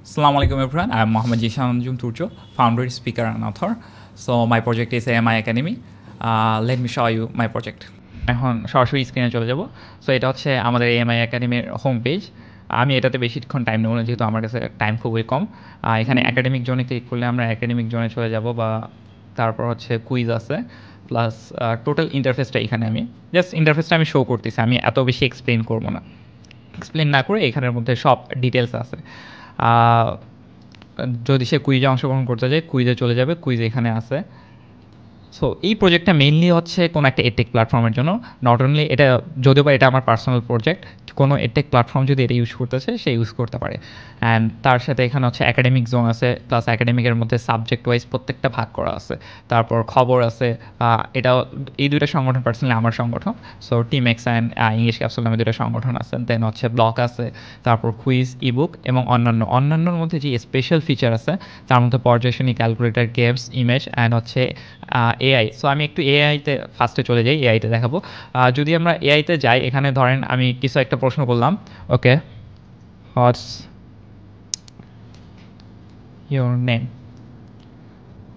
Assalamu alaikum everyone. I am Mohammad Jishan Anjum Turjo, founder, speaker, and author. So my project is AMI Academy. Let me show you my project. এখন সরাসরি স্ক্রিনে চলে যাব। So এটা হচ্ছে আমাদের AMI একাডেমির হোম পেজ। আমি এটাতে বেশিক্ষণ টাইম নেব না, যেহেতু আমার কাছে টাইম খুবই কম। এখানে একাডেমিক জোনে ক্লিক করলে আমরা একাডেমিক জোনে চলে যাব, বা তারপর হচ্ছে কুইজ আছে, প্লাস টোটাল ইন্টারফেসটা এখানে আমি জাস্ট ইন্টারফেসটা আমি শো করতেছি। আমি এত বেশি এক্সপ্লেন করবো না, এক্সপ্লেন না করে এখানের মধ্যে সব ডিটেলস আছে। যদি সে কুইজে অংশগ্রহণ করতে যায়, কুইজে চলে যাবে, কুইজ এখানে আছে। সো এই প্রজেক্টটা মেইনলি হচ্ছে কোনো একটা এডটেক প্ল্যাটফর্মের জন্য। নট অনলি এটা, যদিও বা এটা আমার পার্সোনাল প্রজেক্ট, কোনো এডটেক প্ল্যাটফর্ম যদি এটা ইউজ করতেছে সে ইউজ করতে পারে। অ্যান্ড তার সাথে এখানে হচ্ছে একাডেমিক জোন আছে, প্লাস একাডেমিকের মধ্যে সাবজেক্ট ওয়াইজ প্রত্যেকটা ভাগ করা আছে। তারপর খবর আছে। এটা এই দুইটা সংগঠন পার্সোনালি আমার সংগঠন। So team x and English capsule নামে দুটো সংগঠন আছে। দেন হচ্ছে ব্লগ আছে, তারপর কুইজ, ইবুক এবং অন্যান্যর মধ্যে যে স্পেশাল ফিচার আছে তার মধ্যে পর্যায়সারণী, ক্যালকুলেটর, গেমস, ইমেজ অ্যান্ড হচ্ছে এআই। সো আমি একটু এআইতে ফার্স্টে চলে যাই, এআইতে দেখাবো। যদি আমরা এআইতে যাই, এখানে ধরেন আমি কিছু একটা প্রশ্ন করলাম, okay, what's your name,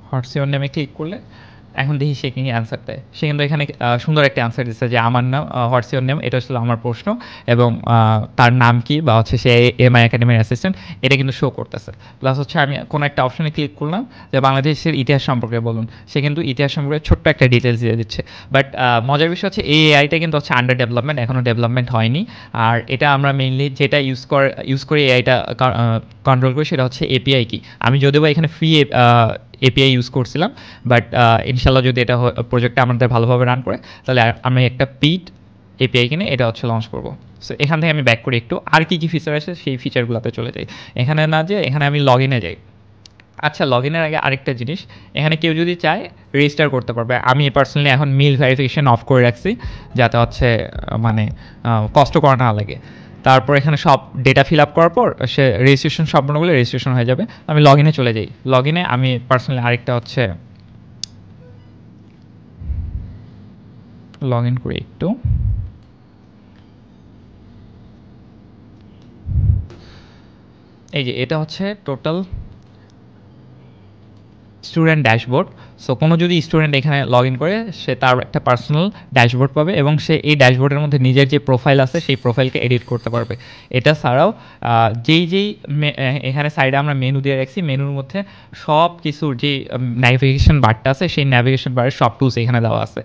what's your নেমে ক্লিক করলে এখন দেখি সে কি অ্যান্সার দেয়। সে কিন্তু এখানে সুন্দর একটা অ্যান্সার দিচ্ছে যে আমার নাম, হোয়াটস ইওর নেম, এটা হচ্ছিল আমার প্রশ্ন, এবং তার নাম কি, বা হচ্ছে সে এমআই একাডেমির অ্যাসিস্ট্যান্ট, এটা কিন্তু শো করতেছে। প্লাস হচ্ছে আমি কোনো একটা অপশনে ক্লিক করলাম যে বাংলাদেশের ইতিহাস সম্পর্কে বলুন, সে কিন্তু ইতিহাস সম্পর্কে ছোট্ট একটা ডিটেলস দিয়ে দিচ্ছে। বাট মজার বিষয় হচ্ছে এই এআইটা কিন্তু হচ্ছে আন্ডার ডেভেলপমেন্ট, এখনও ডেভেলপমেন্ট হয়নি। আর এটা আমরা মেইনলি যেটা ইউজ করে এআইটা কন্ট্রোল করি সেটা হচ্ছে এপিআই কি। আমি যদিও বা এখানে ফ্রি এপিআই ইউজ করছিলাম, বাট ইনশাল্লাহ যদি এটা প্রজেক্টটা আমাদের ভালোভাবে রান করে, তাহলে আমি একটা পিড এপিআই কিনে এটা হচ্ছে লঞ্চ করবো। সো এখান থেকে আমি ব্যাক করি একটু, আর কী কী ফিচার আছে সেই ফিচারগুলোতে চলে যাই। এখানে না যে এখানে আমি লগ ইনে যাই। আচ্ছা, লগ ইনের আগে আরেকটা জিনিস, এখানে কেউ যদি চায় রেজিস্টার করতে পারবে। আমি পার্সোনালি এখন মেল ভেরিফিকেশন অফ করে রাখছি, যাতে হচ্ছে মানে কষ্ট করা না লাগে। তারপর এখানে সব ডেটা ফিল আপ করার পর সে রেজিস্ট্রেশন সম্পূর্ণ করলে রেজিস্ট্রেশন হয়ে যাবে। আমি লগ ইনে চলে যাই। লগ ইনে আমি পার্সোনালি আরেকটা হচ্ছে লগ ইন করি একটু। এই যে এটা হচ্ছে টোটাল স্টুডেন্ট ড্যাশবোর্ড। সো কোনো যদি স্টুডেন্ট এখানে লগ ইন করে, সে তার একটা পার্সোনাল ড্যাশবোর্ড পাবে, এবং সে এই ড্যাশবোর্ডের মধ্যে নিজের যে প্রোফাইল আছে সেই প্রোফাইলকে এডিট করতে পারবে। এটা ছাড়াও যেই এখানে সাইডে আমরা মেনু দিয়ে রাখছি, মেনুর মধ্যে সব কিছুর যে ন্যাভিগেশন বারটা আছে, সেই ন্যাভিগেশন বারের সব টুলস এখানে দেওয়া আছে।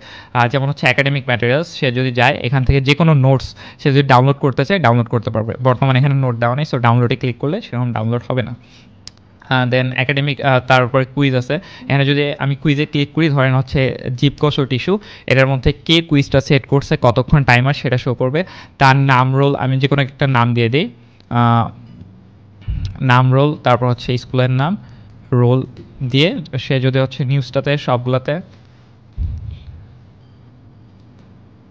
যেমন হচ্ছে একাডেমিক ম্যাটেরিয়ালস, সে যদি যায় এখান থেকে যে কোনো নোটস সে যদি ডাউনলোড করতে চায় ডাউনলোড করতে পারবে। বর্তমানে এখানে নোট দেওয়া নেই, সো ডাউনলোডে ক্লিক করলে সেরকম ডাউনলোড হবে না। দেন একাডেমিক, তারপরে কুইজ আছে। এখানে যদি আমি কুইজে ক্লিক করি, ধরেন হচ্ছে জিপকস ও টিস্যু, এটার মধ্যে কে কুইজটা সেট করছে, কতক্ষণ টাইমার, সেটা শো করবে। তার নাম, রোল, আমি যে কোনো একটা নাম দিয়ে দিই, নাম, রোল, তারপর হচ্ছে স্কুলের নাম, রোল দিয়ে সে যদি হচ্ছে নিউজটাতে সবগুলোতে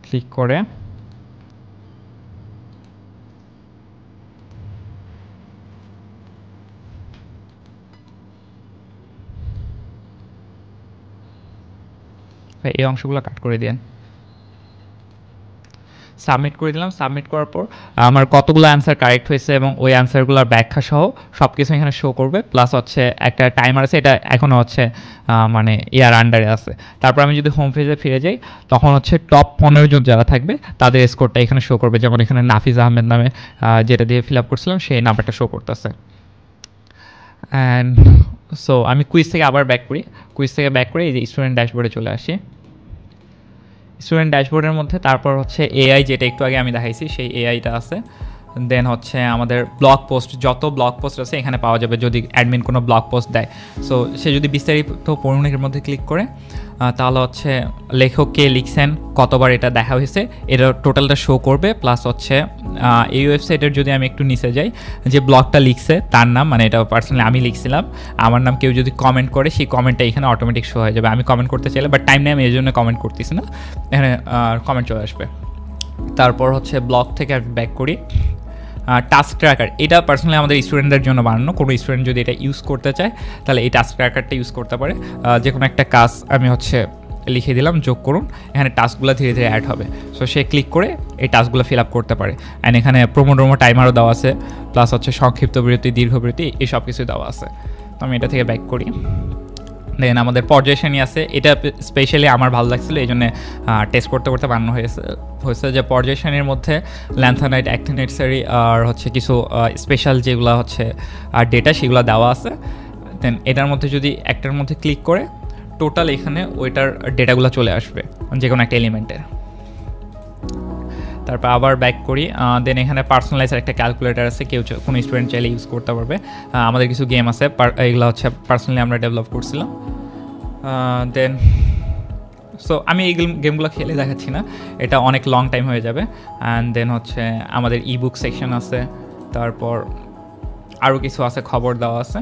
ক্লিক করে, এই অংশগুলো কাট করে দিন। সাবমিট করে দিলাম। সাবমিট করার পর আমার কতগুলো অ্যান্সার কারেক্ট হয়েছে এবং ওই অ্যান্সারগুলোর ব্যাখ্যা সহ সব কিছু এখানে শো করবে। প্লাস হচ্ছে একটা টাইমার আছে, এটা এখনও হচ্ছে মানে ইয়ার আন্ডারে আছে। তারপর আমি যদি হোম পেজে ফিরে যাই, তখন হচ্ছে টপ 15 জন যারা থাকবে তাদের স্কোরটা এখানে শো করবে। যেমন এখানে নাফিজ আহমেদ নামে যেটা দিয়ে ফিল আপ করছিলাম সেই নাম্বারটা শো করতেছে। অ্যান্ড সো আমি কুইজ থেকে আবার ব্যাক করি। কুইজ থেকে ব্যাক করে এই যে স্টুডেন্ট ড্যাশবোর্ডে চলে আসি। স্টুডেন্ট ড্যাশবোর্ডের মধ্যে তারপর হচ্ছে এআই, যেটা একটু আগে আমি দেখাইছি সেই এআইটা আছে। দেন হচ্ছে আমাদের ব্লগ পোস্ট, যত ব্লগ পোস্ট আছে এখানে পাওয়া যাবে যদি অ্যাডমিন কোনো ব্লগ পোস্ট দেয়। সো সে যদি বিস্তারিত পড়ুনের মধ্যে ক্লিক করে, তাহলে হচ্ছে লেখক কে লিখছেন, কতবার এটা দেখা হয়েছে, এটা টোটালটা শো করবে। প্লাস হচ্ছে এই ওয়েবসাইটের যদি আমি একটু নিচে যাই, যে ব্লগটা লিখছে তার নাম, মানে এটা পার্সোনালি আমি লিখছিলাম, আমার নাম, কেউ যদি কমেন্ট করে সেই কমেন্টটা এখানে অটোমেটিক শো হয়ে যাবে। আমি কমেন্ট করতে চাইলে, বাট টাইম নেই, আমি এই জন্য কমেন্ট করতেছি না, এখানে কমেন্ট চলে আসবে। তারপর হচ্ছে ব্লগ থেকে ব্যাক করি। টাস্ক ট্র্যাকার, এটা পার্সোনালি আমাদের স্টুডেন্টদের জন্য বানানো। কোনো স্টুডেন্ট যদি এটা ইউজ করতে চায় তাহলে এই টাস্ক ট্র্যাকারটা ইউজ করতে পারে। যে কোনো একটা কাজ আমি হচ্ছে লিখে দিলাম যোগ করুন, এখানে টাস্কগুলো ধীরে ধীরে অ্যাড হবে। সো সে ক্লিক করে এই টাস্কগুলো ফিল আপ করতে পারে। অ্যান্ড এখানে প্রোমোডোমো টাইমারও দেওয়া আছে, প্লাস হচ্ছে সংক্ষিপ্ত বিরতি, দীর্ঘ বিরতি, এই সব কিছুই দেওয়া আছে। তো আমি এটা থেকে ব্যাক করি। দেন আমাদের পর্যায় শ্রেণী আছে, এটা স্পেশালি আমার ভালো লাগছিলো, এই জন্য টেস্ট করতে করতে বানানো হয়েছে যে পর্যায় শ্রেণীর মধ্যে ল্যান্থানাইট, অ্যাক্টিনেটসারি আর হচ্ছে কিছু স্পেশাল যেগুলো হচ্ছে আর ডেটা সেগুলো দেওয়া আছে। দেন এটার মধ্যে যদি একটার মধ্যে ক্লিক করে টোটাল এখানে ওইটার ডেটাগুলো চলে আসবে যে কোনো একটা এলিমেন্টের। তারপর আবার ব্যাক করি। দেন এখানে পার্সোনালাইজার একটা ক্যালকুলেটার আছে, কেউ কোনো স্টুডেন্ট চাইলে ইউজ করতে পারবে। আমাদের কিছু গেম আছে, এগুলো হচ্ছে পার্সোনালি আমরা ডেভেলপ করছিলাম। দেন সো আমি এই গেমগুলো খেলে দেখাচ্ছি না, এটা অনেক লং টাইম হয়ে যাবে। অ্যান্ড দেন হচ্ছে আমাদের ইবুক সেকশন আছে, তারপর আরও কিছু আছে, খবর দেওয়া আছে,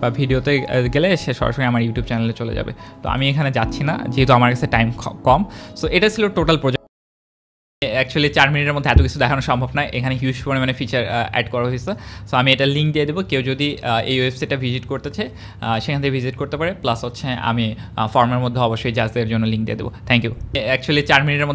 বা ভিডিওতে গেলে সে সরাসরি আমার ইউটিউব চ্যানেলে চলে যাবে। তো আমি এখানে যাচ্ছি না, যেহেতু আমার কাছে টাইম কম। সো এটা ছিল টোটাল প্রজেক্ট। অ্যাকচুয়ালি 4 মিনিটের মধ্যে এত কিছু দেখানো সম্ভব নয়, এখানে হিউজ পরিমাণে ফিচার অ্যাড করা হয়েছে। সো আমি এটা লিঙ্ক দিয়ে দেবো, কেউ যদি এই ওয়েবসাইটটা ভিজিট করতে চায় সেখান থেকে ভিজিট করতে পারে। প্লাস হচ্ছে আমি ফর্মের মধ্যে অবশ্যই জাজদের জন্য লিঙ্ক দিয়ে দেবো। Thank you. অ্যাকচুয়ালি 4 মিনিটের মধ্যে